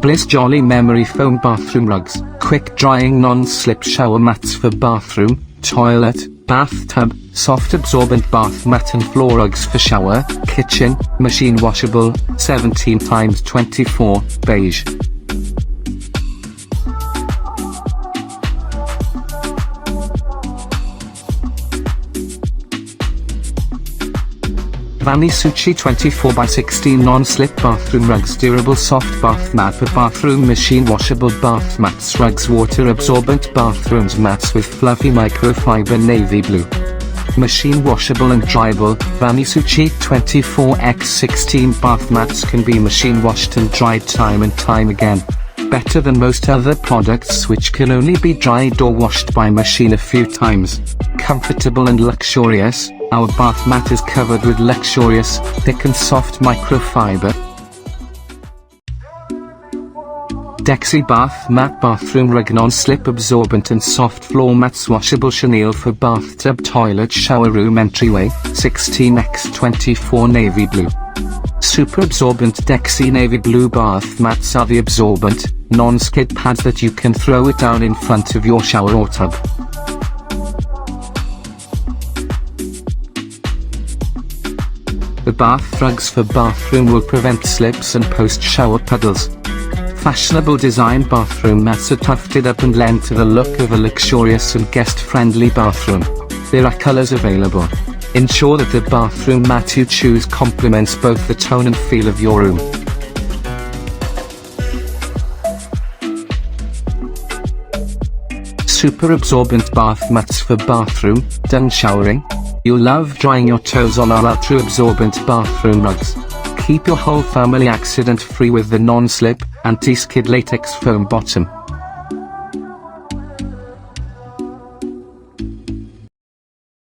BlissJolly memory foam bathroom rugs, quick drying non-slip shower mats for bathroom, toilet, bathtub, soft absorbent bath mat and floor rugs for shower, kitchen, machine washable, 17x24, beige. Vanisucci 24x16 non-slip bathroom rugs, durable soft bath mat for bathroom, machine washable bath mats, rugs, water absorbent bathrooms mats with fluffy microfiber navy blue. Machine washable and dryable, Vanisucci 24x16 bath mats can be machine washed and dried time and time again. Better than most other products which can only be dried or washed by machine a few times. Comfortable and luxurious, our bath mat is covered with luxurious, thick and soft microfiber. DEXI bath mat bathroom rug, non-slip absorbent and soft floor mats, washable, Chenille for bathtub, toilet, shower room, entryway, 16x24 navy blue. Super absorbent DEXI navy blue bath mats are the absorbent, non-skid pads that you can throw it down in front of your shower or tub. The bath rugs for bathroom will prevent slips and post-shower puddles. Fashionable design bathroom mats are tufted up and lend to the look of a luxurious and guest-friendly bathroom. There are colors available. Ensure that the bathroom mat you choose complements both the tone and feel of your room. Super absorbent bath mats for bathroom, done showering? You'll love drying your toes on our ultra absorbent bathroom rugs. Keep your whole family accident free with the non-slip, anti-skid latex foam bottom.